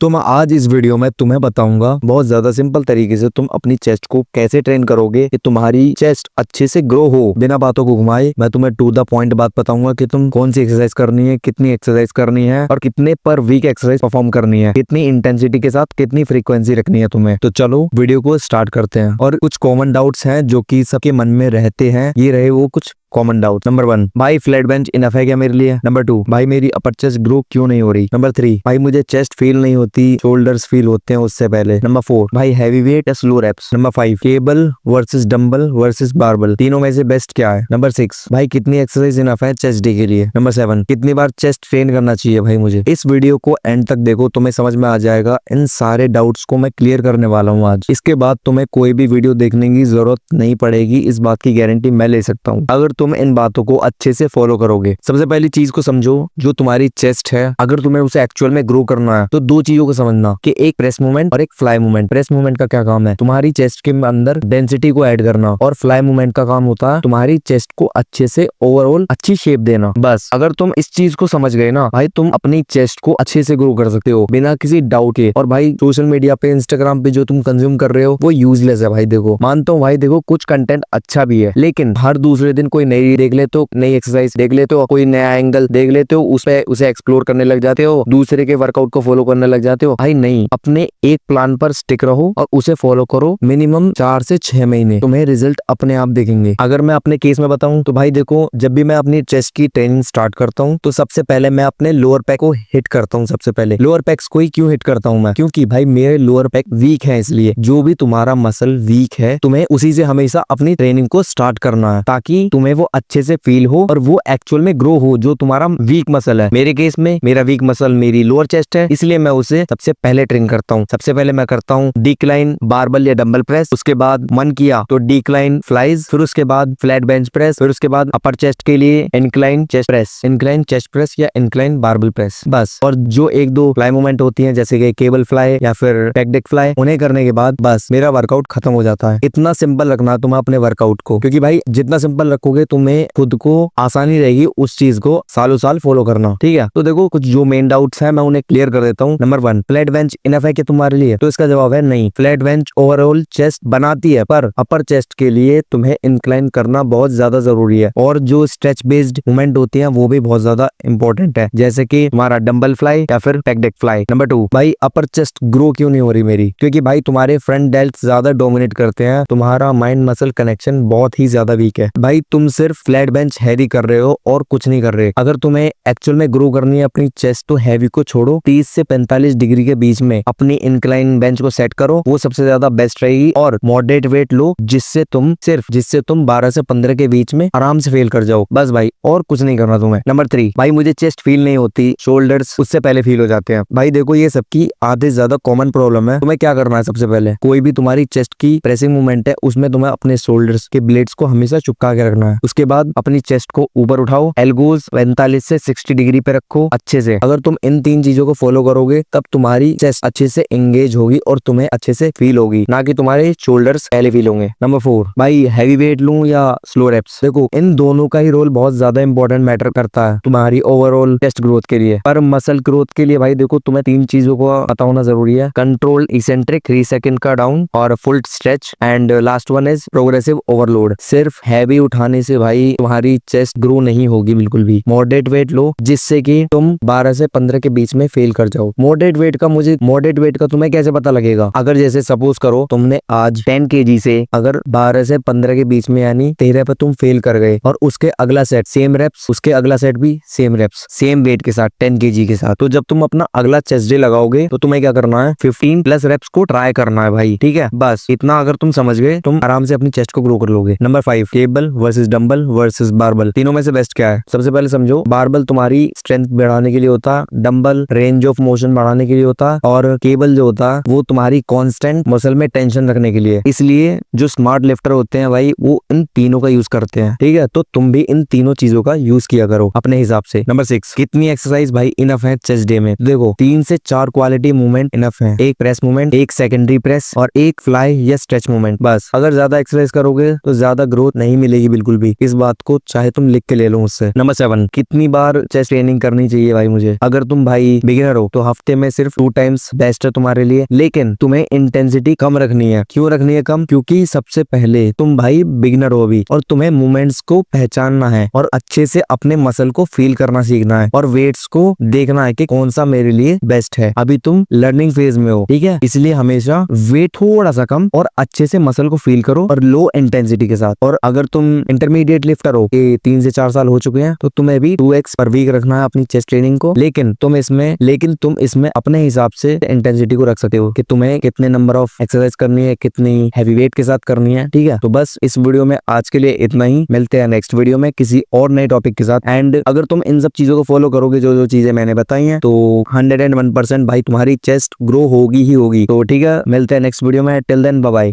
तो मैं आज इस वीडियो में तुम्हें बताऊंगा बहुत ज्यादा सिंपल तरीके से तुम अपनी चेस्ट को कैसे ट्रेन करोगे कि तुम्हारी चेस्ट अच्छे से ग्रो हो बिना बातों को घुमाए। मैं तुम्हें टू द पॉइंट बात बताऊंगा कि तुम कौन सी एक्सरसाइज करनी है, कितनी एक्सरसाइज करनी है और कितने पर वीक एक्सरसाइज परफॉर्म करनी है, कितनी इंटेंसिटी के साथ कितनी फ्रीक्वेंसी रखनी है तुम्हें। तो चलो वीडियो को स्टार्ट करते हैं। और कुछ कॉमन डाउट्स हैं जो कि सबके मन में रहते हैं, ये रहे वो कुछ कॉमन डाउट। नंबर 1, भाई फ्लैट बेंच इनफ है क्या मेरे लिए। नंबर 2, भाई मेरी अपर चेस्ट ग्रो क्यों नहीं हो रही। नंबर 3, भाई मुझे चेस्ट फील नहीं होती, शोल्डर्स फील होते हैं उससे पहले। नंबर 4, भाई हैवी वेट या slow reps. Number 5, cable versus dumbbell versus barbell, तीनों में से बेस्ट क्या है। नंबर 6, भाई कितनी एक्सरसाइज इनफ है चेस्ट डे के लिए। नंबर 7, कितनी बार चेस्ट ट्रेन करना चाहिए भाई मुझे। इस वीडियो को एंड तक देखो, तुम्हें समझ में आ जाएगा। इन सारे डाउट्स को मैं क्लियर करने वाला हूँ आज। इसके बाद तुम्हें कोई भी वीडियो देखने की जरूरत नहीं पड़ेगी, इस बात की गारंटी मैं ले सकता हूँ अगर तुम इन बातों को अच्छे से फॉलो करोगे। सबसे पहली चीज को समझो, जो तुम्हारी चेस्ट है अगर तुम्हें उसे एक्चुअल में ग्रो करना है तो दो चीजों को समझना कि एक प्रेस मूवमेंट और एक फ्लाई मूवमेंट। प्रेस मूवमेंट का क्या काम है, तुम्हारी चेस्ट के अंदर डेंसिटी को ऐड करना, और फ्लाई मूवमेंट का काम होता है तुम्हारी चेस्ट को अच्छे से ओवरऑल अच्छी शेप देना। बस अगर तुम इस चीज को समझ गए ना भाई, तुम अपनी चेस्ट को अच्छे से ग्रो कर सकते हो बिना किसी डाउट के। और भाई सोशल मीडिया पे, इंस्टाग्राम पे जो तुम कंज्यूम कर रहे हो वो यूजलेस है भाई। देखो मानता हूँ भाई, देखो कुछ कंटेंट अच्छा भी है, लेकिन हर दूसरे दिन कोई नई देख ले तो नई एक्सरसाइज देख लेते हो, कोई नया एंगल देख लेते हो, उसे एक्सप्लोर करने लग जाते हो, दूसरे के वर्कआउट को फॉलो करने लग जाते हो। भाई नहीं, अपने एक प्लान पर स्टिक रहो और उसे फॉलो करो। मिनिमम 4 से 6 महीने तुम्हें रिजल्ट अपने आप दिखेंगे। अगर मैं अपने केस में बताऊं तो भाई देखो, जब भी मैं अपनी चेस्ट की ट्रेनिंग स्टार्ट करता हूं तो सबसे पहले मैं अपने लोअर पैक को हिट करता हूं। सबसे पहले लोअर पैक्स को ही क्यों हिट करता हूं मैं, क्योंकि भाई मेरे लोअर पैक वीक है। इसलिए जो भी तुम्हारा मसल वीक है तुम्हें उसी से हमेशा अपनी ट्रेनिंग को स्टार्ट करना है, ताकि तुम्हें वो अच्छे से फील हो और वो एक्चुअल में ग्रो हो जो तुम्हारा वीक मसल है। मेरे केस में मेरा वीक मसल मेरी लोअर चेस्ट है, इसलिए मैं उसे सबसे पहले ट्रेन करता हूँ। सबसे पहले मैं करता हूँ डिक्लाइन बारबल या डंबल प्रेस, उसके बाद मन किया तो डिक्लाइन फ्लाइज, फिर उसके बाद फ्लैट बेंच प्रेस, फिर उसके बाद अपर चेस्ट के लिए incline chest press, incline chest press या इंक्लाइन बारबल प्रेस, बस। और जो एक दो फ्लाई मूवमेंट होती है जैसे कि केबल फ्लाई या फिर पेक्डेक फ्लाई, उन्हें करने के बाद बस मेरा वर्कआउट खत्म हो जाता है। इतना सिंपल रखना तुम्हें अपने वर्कआउट को, क्योंकि भाई जितना सिंपल रखोगे तुम्हें खुद को आसानी रहेगी उस चीज को सालों साल फॉलो करना। ठीक है, तो देखो कुछ जो मेन डाउट्स हैं मैं उन्हें क्लियर कर देता हूँ। नंबर 1, फ्लैट बेंच इनफ है क्या तुम्हारे लिए। तो इसका जवाब है नहीं। फ्लैट बेंच ओवरऑल चेस्ट बनाती है, पर अपर चेस्ट के लिए तुम्हें इंक्लाइन करना बहुत ज्यादा जरूरी है। और जो स्ट्रेच बेस्ड मूवमेंट होती है वो भी बहुत ज्यादा इंपॉर्टेंट है, जैसे कि तुम्हारा डंबल फ्लाई या फिर पेक्डेक फ्लाई। नंबर 2, भाई अपर चेस्ट ग्रो क्यों नहीं हो रही मेरी, क्योंकि भाई तुम्हारे फ्रंट डेल्ट ज्यादा डोमिनेट करते हैं, तुम्हारा माइंड मसल कनेक्शन बहुत ही ज्यादा वीक है। भाई तुम सिर्फ फ्लैट बेंच हैवी कर रहे हो और कुछ नहीं कर रहे। अगर तुम्हें एक्चुअल में ग्रो करनी है अपनी चेस्ट तो हैवी को छोड़ो, 30 से 45 डिग्री के बीच में अपनी इंक्लाइन बेंच को सेट करो, वो सबसे ज्यादा बेस्ट रहेगी। और मॉडरेट वेट लो जिससे तुम 12 से 15 के बीच में आराम से फेल कर जाओ, बस भाई, और कुछ नहीं करना तुम्हें। नंबर 3, भाई मुझे चेस्ट फील नहीं होती, शोल्डर्स उससे पहले फील हो जाते हैं। भाई देखो ये सबकी आधे ज्यादा कॉमन प्रॉब्लम है। तुम्हें क्या करना है, सबसे पहले कोई भी तुम्हारी चेस्ट की प्रेसिंग मूवमेंट है उसमें तुम्हें अपने शोल्डर्स के ब्लेड्स को हमेशा चिपका के रखना है। उसके बाद अपनी चेस्ट को ऊपर उठाओ, एल्गोज 45 से 60 डिग्री पे रखो अच्छे से। अगर तुम इन 3 चीजों को फॉलो करोगे तब तुम्हारी चेस्ट अच्छे से एंगेज होगी और तुम्हें अच्छे से फील होगी, ना कि तुम्हारे शोल्डर्स पहले फील होंगे। नंबर 4, भाई हैवी वेट लूं या स्लो रेप्स। देखो इन दोनों का ही रोल बहुत ज्यादा इंपॉर्टेंट मैटर करता है तुम्हारी ओवरऑल चेस्ट ग्रोथ के लिए। पर मसल ग्रोथ के लिए भाई देखो तुम्हें 3 चीजों को पता होना जरूरी है। कंट्रोल इसेंट्रिक 3 सेकंड का डाउन, और full stretch, and last one is progressive overload. सिर्फ हैवी उठाने से भाई तुम्हारी चेस्ट ग्रो नहीं होगी बिल्कुल भी। मॉडरेट वेट लो जिससे कि तुम 12 से 15 के बीच में फेल कर जाओ। मॉडरेट वेट का तुम्हें कैसे पता लगेगा, अगर जैसे सपोज करो तुमने आज 10 kg से अगर 12 से 15 के बीच में यानी 13 पे तुम फेल कर गए, और उसके अगला सेट सेम रेप्स, उसके अगला सेट भी सेम रेप्स सेम वेट के साथ 10 kg के साथ, तो जब तुम अपना अगला चेस्ट डे लगाओगे तो तुम्हें क्या करना है, 15 प्लस रेप्स को ट्राई करना है भाई। ठीक है, बस इतना अगर तुम समझ गए तुम आराम से अपनी चेस्ट को ग्रो कर लोगे। Number 5, cable versus dumbbell versus barbell, तीनों में से बेस्ट क्या है। सबसे पहले समझो, बारबल तुम्हारी स्ट्रेंथ बढ़ाने के लिए होता है, डंबल रेंज ऑफ मोशन बढ़ाने के लिए होता है, और केबल जो होता है वो तुम्हारी कांस्टेंट मसल में टेंशन रखने के लिए। इसलिए जो स्मार्ट लिफ्टर होते हैं भाई वो इन तीनों का यूज करते हैं। ठीक है, तो तुम भी इन तीनों चीजों का यूज किया करो अपने हिसाब से। नंबर 6, कितनी एक्सरसाइज भाई इनफ है चेस्ट डे में। देखो 3 से 4 क्वालिटी मूवमेंट इनफ है, एक प्रेस मूवमेंट, एक सेकेंडरी प्रेस और एक फ्लाई या स्ट्रेच मूवमेंट, बस। अगर ज्यादा एक्सरसाइज करोगे तो ज्यादा ग्रोथ नहीं मिलेगी बिल्कुल भी। होगी। इस बात को चाहे तुम लिख के ले लो मुझसे। नंबर 7, कितनी बार चेस्ट ट्रेनिंग करनी चाहिए भाई मुझे? अगर तुम भाई बिगिनर हो तो हफ्ते में सिर्फ 2 टाइम्स बेस्ट है तुम्हारे लिए, लेकिन तुम्हें इंटेंसिटी कम रखनी है। क्यों रखनी है कम? क्योंकि सबसे पहले तुम भाई बिगिनर हो अभी, और तुम्हें मूवमेंट्स को पहचानना है और अच्छे से अपने मसल को फील करना सीखना है और वेट्स को देखना है कि कौन सा मेरे लिए बेस्ट है। अभी तुम लर्निंग फेज में हो, ठीक है, इसलिए हमेशा वेट थोड़ा सा कम और अच्छे से मसल को फील करो और लो इंटेंसिटी के साथ। और अगर तुम इंटरमीडिएट लिफ्टर हो, 3 से 4 साल हो चुके हैं, तो तुम्हें भी 2x पर वीक रखना है अपनी चेस्ट ट्रेनिंग को, लेकिन तुम इसमें अपने हिसाब से इंटेंसिटी को रख सकते हो कि तुम्हें कितने नंबर ऑफ एक्सरसाइज करनी है, कितनी हैवी वेट के साथ करनी है, ठीक है। तो बस इस वीडियो में आज के लिए इतना ही, मिलते हैं नेक्स्ट वीडियो में किसी और नए टॉपिक के साथ। एंड अगर तुम इन सब चीजों को फॉलो करोगे, जो जो चीजें मैंने बताई हैं, तो 101% भाई तुम्हारी चेस्ट ग्रो होगी ही होगी। तो ठीक है, मिलते हैं नेक्स्ट वीडियो में। Till then bye bye.